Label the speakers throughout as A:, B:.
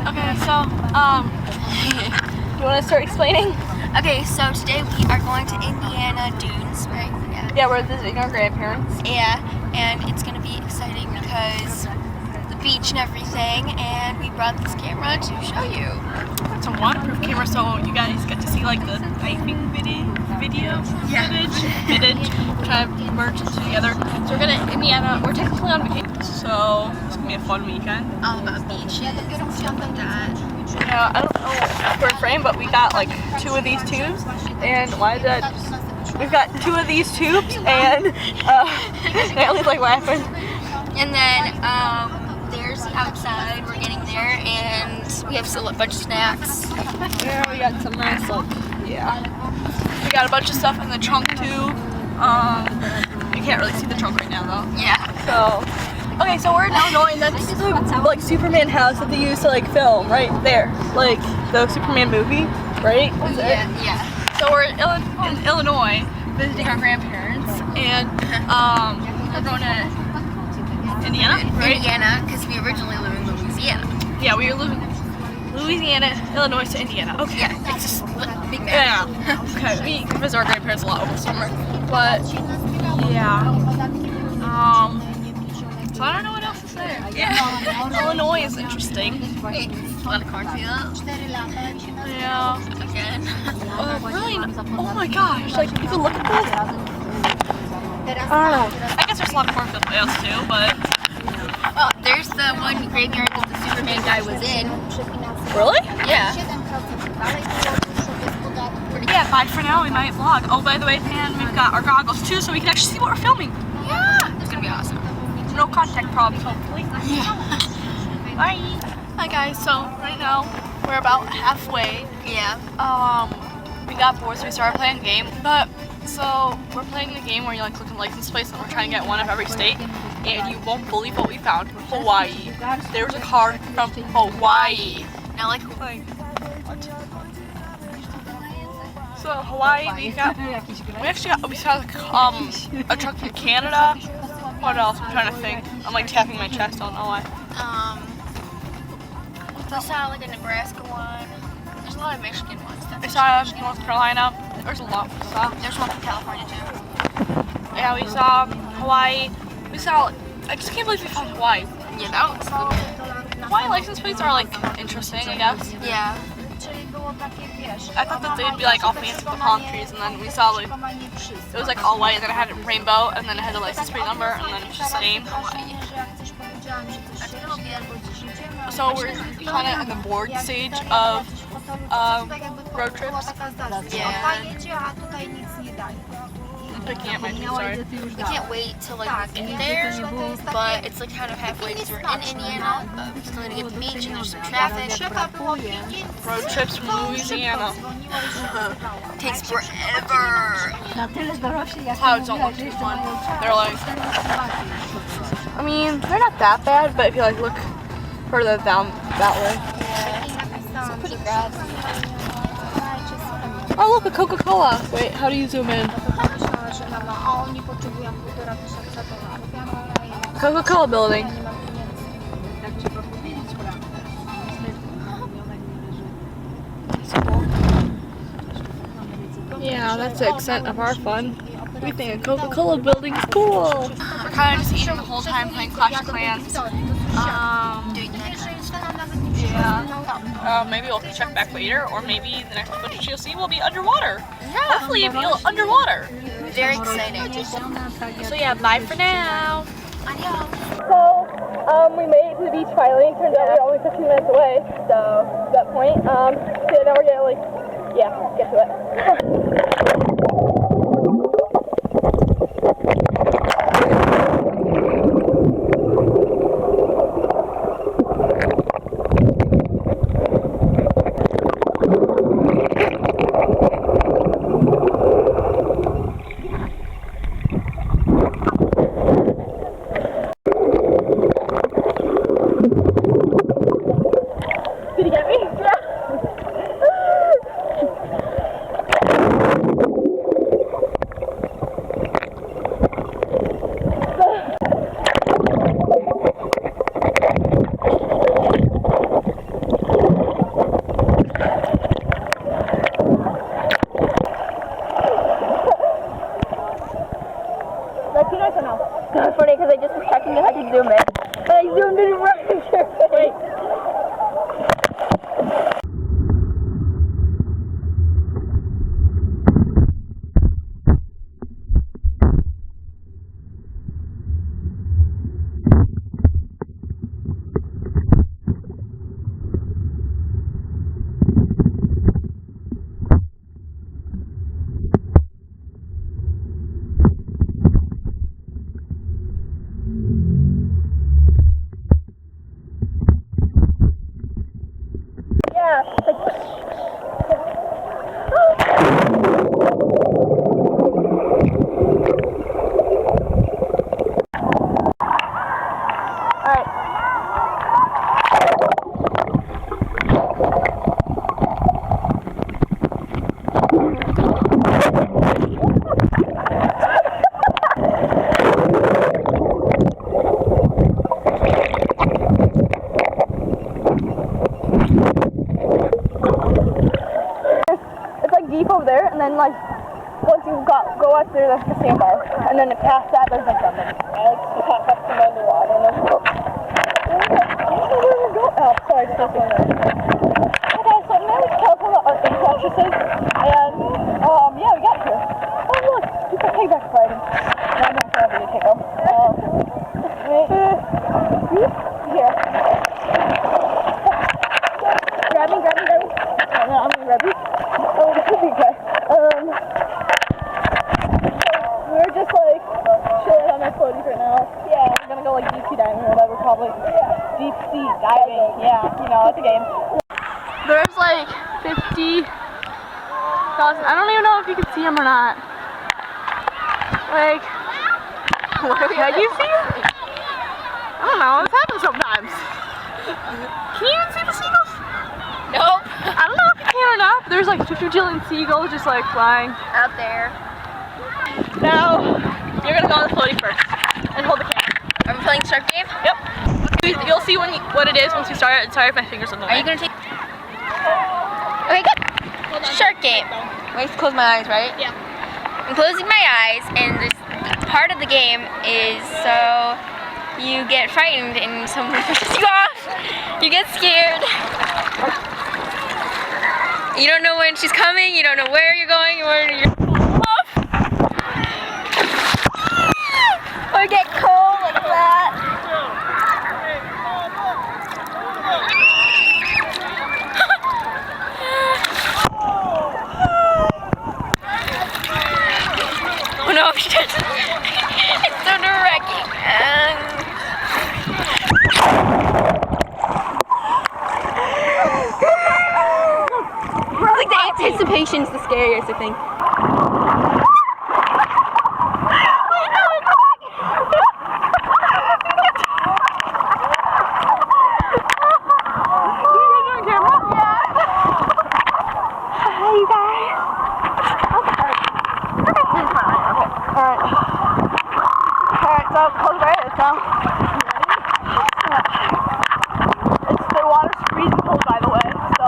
A: Okay, so, you want to start explaining?
B: Okay, so today we are going to Indiana Dunes, right?
A: Yeah, we're visiting our grandparents.
B: Yeah, and it's going to be exciting because the beach and everything, and we brought this camera to show you.
A: It's a waterproof camera, so you guys get to see like the diving video footage, try to merge it together. So we're going to Indiana. We're technically on vacation, so it's going to be a fun weekend.
B: Beaches, stuff like that.
A: Yeah, I don't know if we're in frame, but we got like 2 of these tubes, and why is that? We've got 2 of these tubes, and Natalie's like laughing.
B: And then there's the outside. We're getting there, and we have still a bunch of snacks.
A: Yeah, we got some nice like, we got a bunch of stuff in the trunk too. You can't really see the trunk right now though.
B: Yeah.
A: So. Okay, so we're in Illinois, and that's the like Superman house that they used to like film right there, like the Superman movie, right?
B: Yeah.
A: So we're in Illinois visiting our grandparents, and we're going to Indiana, right?
B: Indiana, because we originally live in Louisiana.
A: Yeah, we were living Louisiana, Illinois to Indiana. Okay.
B: Yeah, it's just a big map.
A: Yeah. Okay, we visit our grandparents a lot over summer, but yeah. So I don't know what else to say.
B: Yeah.
A: Illinois is interesting.
B: A lot of cornfields.
A: Yeah.
B: Again.
A: Really? Oh my gosh! Like you can look at this. I don't know. I guess there's a lot of cornfield whales too, but.
B: Well, there's the one graveyard that the Superman guy was in.
A: Really?
B: Yeah.
A: Yeah. Bye for now. We might vlog. Oh, by the way, and we've got our goggles too, so we can actually see what we're filming.
B: Yeah. It's gonna be awesome.
A: No contact problems, hopefully.
B: Yeah.
A: Bye. Hi guys. So right now we're about halfway.
B: Yeah.
A: We got bored, so we started playing a game. But so we're playing the game where you like look at license plates, and we're trying to get one of every state. And you won't believe what we found. Hawaii. There was a car from Hawaii.
B: Now, like Hawaii.
A: What? So Hawaii, we saw like, a truck from Canada. What else? I'm trying to think. I'm like tapping my chest. I don't know why.
B: I saw like a Nebraska one. There's a lot of Michigan ones.
A: I saw North Carolina. There's a lot we saw.
B: There's one from California too.
A: Yeah, we saw Hawaii. We saw. I just can't believe we found Hawaii.
B: Yeah, that was cool.
A: Hawaii license plates are like interesting, I guess.
B: Yeah.
A: I thought that they'd be like all fancy with the palm trees, and then we saw like it was like all white, and then it had a rainbow, and then it had a license plate number, and then it's just the name Hawaii. So we're kind of in the board stage of road trips.
B: Yeah.
A: I'm picking up my feet, sorry.
B: We can't wait till like we get there, but it's like kind of halfway because we're in Indiana, but we still need to get to the beach and there's some traffic.
A: Road trips from Louisiana.
B: Takes forever.
A: Clouds don't look too fun. They're like, I mean, they're not that bad, but if you like look further down that way.
B: It's pretty bad.
A: Oh look, a Coca-Cola. Wait, how do you zoom in? Coca-Cola building. Yeah, that's the extent of our fun. We think a Coca-Cola building's cool. We're kind of just eating the whole time, playing Clash of Clans. Yeah. Maybe we'll check back later, or maybe the next footage you'll see will be underwater.
B: Yeah.
A: Hopefully it'll be underwater.
B: Very exciting.
A: So yeah, bye for now.
B: Adios.
A: So, we made it to the beach finally. Turns out we're only 15 minutes away, so at that point, so now we're gonna get to it. Did he get me? Yeah. Yeah. Like, alright. It's like deep over there, and then like once you go out there, there's the sandbar, and then past that there's like something. I like to pop up some underwater, and then go. Oh, sorry, still going there. Okay, so now we tell them about the actresses, and yeah, we got here. Oh look, you can take back Friday. No, I'm not gonna really take them. Here. Grab me. No, I'm gonna grab you. Oh, this would be good. We're just like chilling on our floaties right now. Yeah, we're gonna go like deep sea diving or whatever, probably. Yeah. Deep sea diving. Yeah, you know, it's a game. There's like 50,000. I don't even know if you can see them or not. Like, can you see them? I don't know. This happens sometimes. Can you even see the seagulls?
B: Nope.
A: I don't know if you can or not, but there's like 50 jillion seagulls just like flying
B: Out there.
A: Now, you're gonna go on the floaty first and hold the camera.
B: Are we playing shark game?
A: Yep. You'll see what it is once we start. Sorry if my fingers are in the way.
B: Are you gonna take? Okay, good. Shark game. Wait to close my eyes, right?
A: Yeah.
B: I'm closing my eyes, and this part of the game is so you get frightened and someone pushes you off. You get scared. You don't know when she's coming. You don't know where you're going or where you're off. Or get cold like that. Oh no, it's so nerve-wracking. Like the anticipation's the scariest, I think.
A: Alright, so close my eyes now. The water's freezing cold, by the way, so.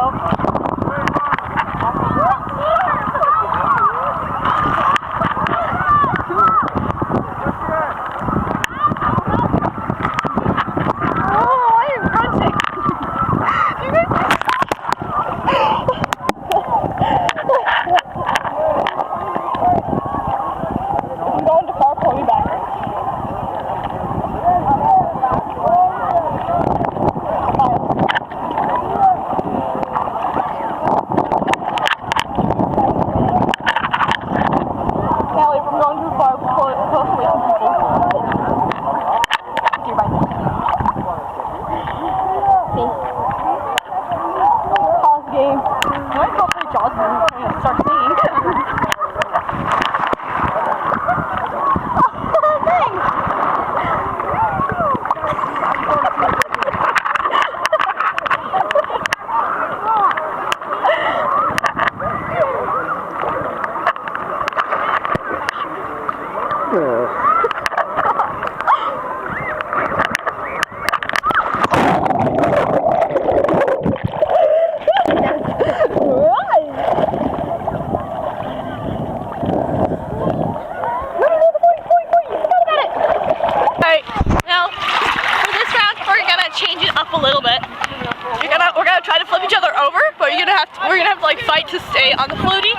A: We're gonna have to like fight to stay on the floatie.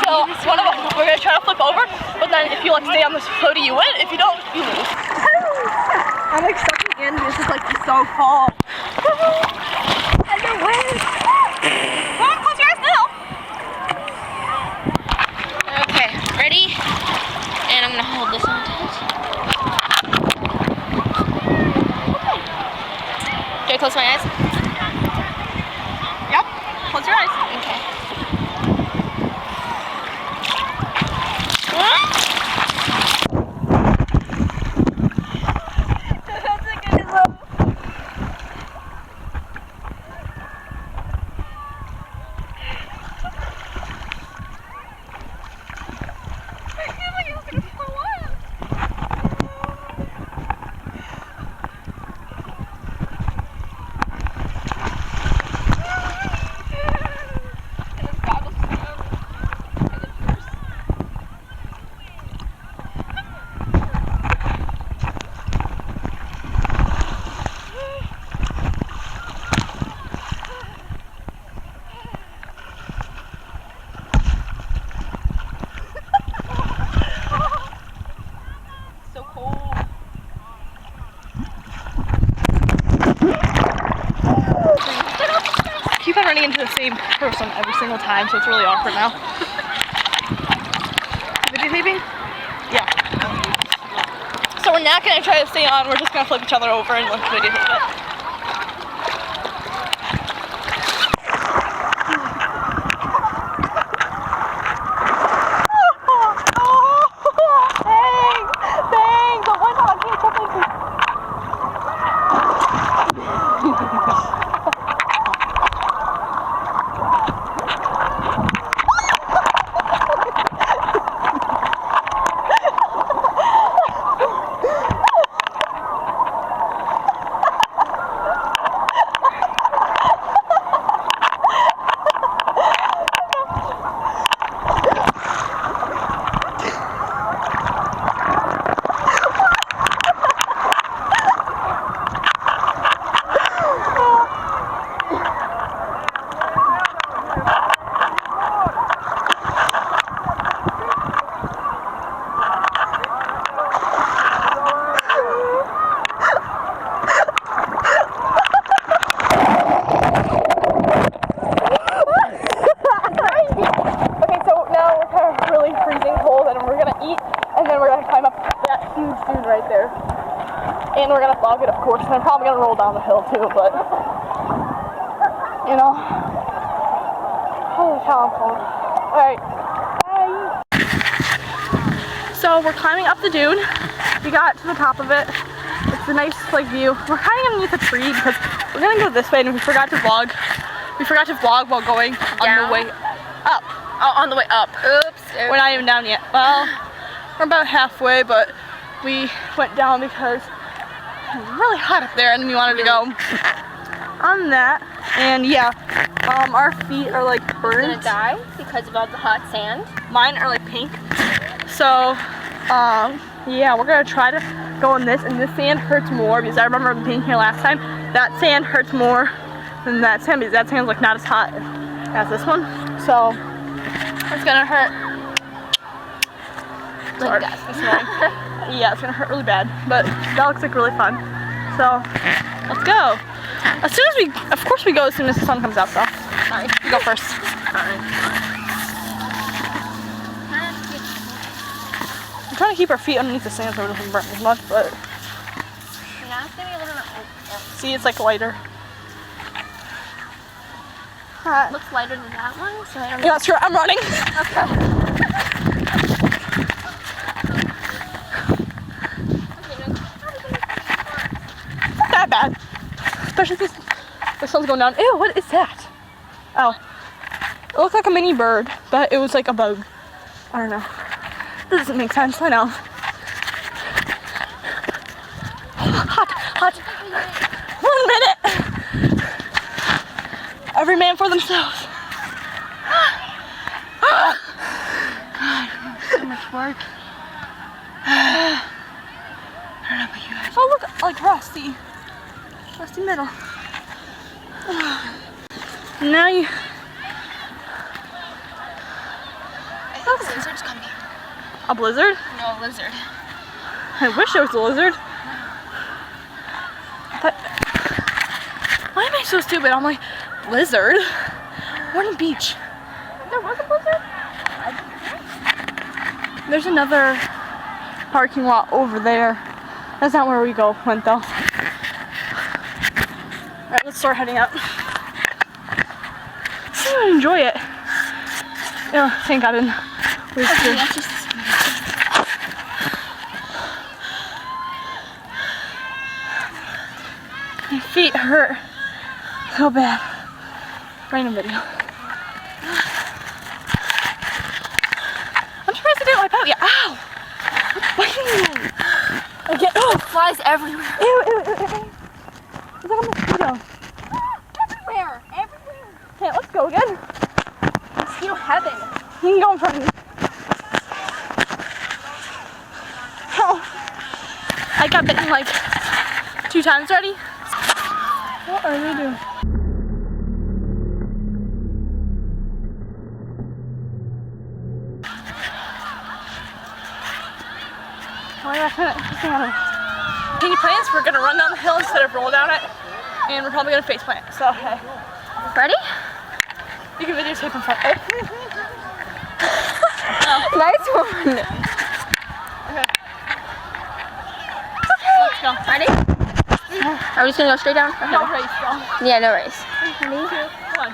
A: So one of us, we're gonna try to flip over, but then if you like stay on this floatie, you win. If you don't, you lose. I'm like stuck in. This is like so cold. I don't win. Well, close your eyes now.
B: Okay, ready? And I'm gonna hold this on tight. Do I close my eyes?
A: Yep. Close running into the same person every single time, so it's really awkward now. Videotaping? Yeah. So we're not gonna try to stay on, we're just gonna flip each other over and like videotape it. And we're gonna vlog it, of course, and I'm probably gonna roll down the hill too, but you know, holy cow, I'm cold. Alright, bye. So we're climbing up the dune. We got to the top of it. It's a nice like view. We're kind of underneath a tree because we're gonna go this way, and we forgot to vlog. We forgot to vlog while going on the way up.
B: Oh, on the way up. Oops.
A: We're not even down yet. Well, we're about halfway, but we went down because it was really hot up there, and we wanted to go on that. And yeah, our feet are like burnt.
B: We're gonna die because of all the hot sand.
A: Mine are like pink. So, yeah, we're gonna try to go in this, and this sand hurts more because I remember being here last time. That sand hurts more than that sand because that sand's like not as hot as this one. So, it's gonna hurt.
B: Like that this morning.
A: Yeah, it's gonna hurt really bad, but that looks like really fun. So, let's go. As soon as we, of course we go as soon as the sun comes out, so.
B: Sorry.
A: You go first.
B: Sorry.
A: I'm trying to keep our feet underneath the sand so it doesn't burn as much, but.
B: Now it's gonna be a little bit.
A: See, it's like lighter. Hot.
B: Looks lighter than that one, so I don't know.
A: Yeah, that's true. I'm running.
B: Okay.
A: Not bad. Especially if the sun's going down. Ew, what is that? Oh. It looked like a mini bird, but it was like a bug. I don't know. That doesn't make sense, I know. Hot, hot. 1 minute. Every man for themselves. God, so much work. I don't know about you guys. Oh, look, like rusty. Rusty metal. Now you.
B: I think the lizard's coming.
A: A blizzard?
B: No, a lizard.
A: I wish there was a lizard. But why am I so stupid? I'm like, lizard? We're on the beach.
B: There was a blizzard?
A: There's another parking lot over there. That's not where we went though. Alright, let's start heading up. I enjoy it. Oh, thank God I didn't. My feet hurt so bad. Random video. I'm surprised I didn't wipe out yet. Ow! What's biting me? Okay. Oh,
B: Flies everywhere.
A: Ew, ew, ew, ew. It's like a mosquito.
B: Everywhere. Everywhere.
A: Okay, let's go again.
B: Mosquito heaven.
A: You can go in front of me. Oh. I got bitten like 2 times already. What are they doing? Can you plans? We're gonna run down the hill instead of roll down it, and we're probably gonna face plant. So, okay.
B: Ready?
A: You can videotape in front.
B: Nice one.
A: Okay. Let's go.
B: Ready? Are we just gonna go straight down? Okay.
A: No race, though.
B: Yeah, no race.
A: Ready? 2, 1.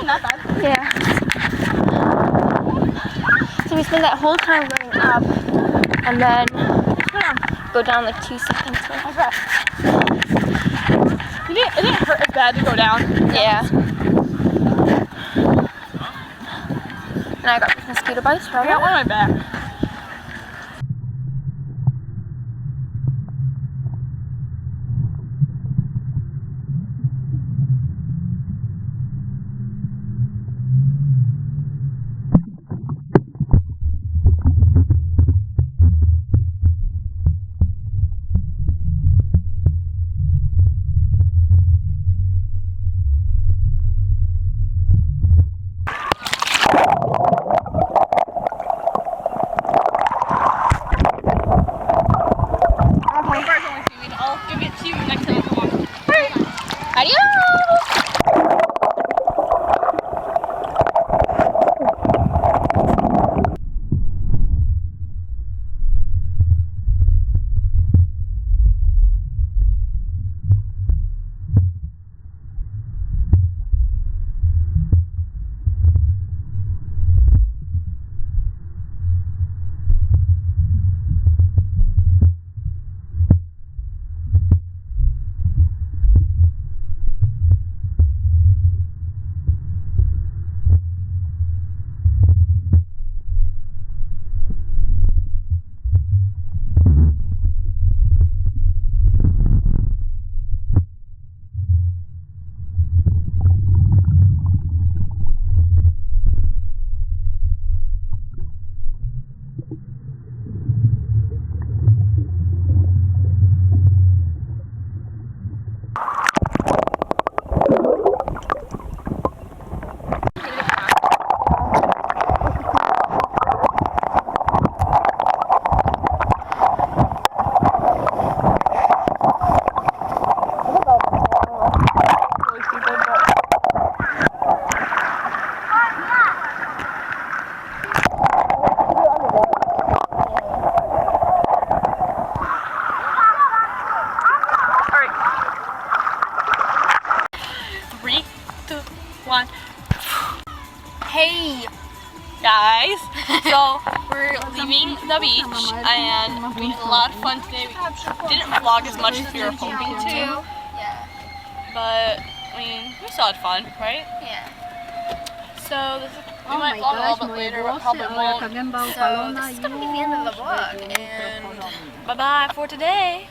A: Not bad.
B: Yeah. So we spend that whole time running up and then go down like 2 seconds.
A: Okay. It didn't hurt as bad to go down.
B: Yeah. And I got these mosquito bites,
A: I
B: right?
A: got one on my back. I'll give it to you next time I come on.
B: Adios! Hey!
A: Guys, so we're leaving the beach and we had a lot of fun today. We didn't vlog as much as we were hoping to,
B: Yeah.
A: but I mean, we still had fun, right?
B: Yeah.
A: So this is, we might vlog a little bit later, but probably won't.
B: So this is gonna be the end of the vlog, and
A: Bye bye for today.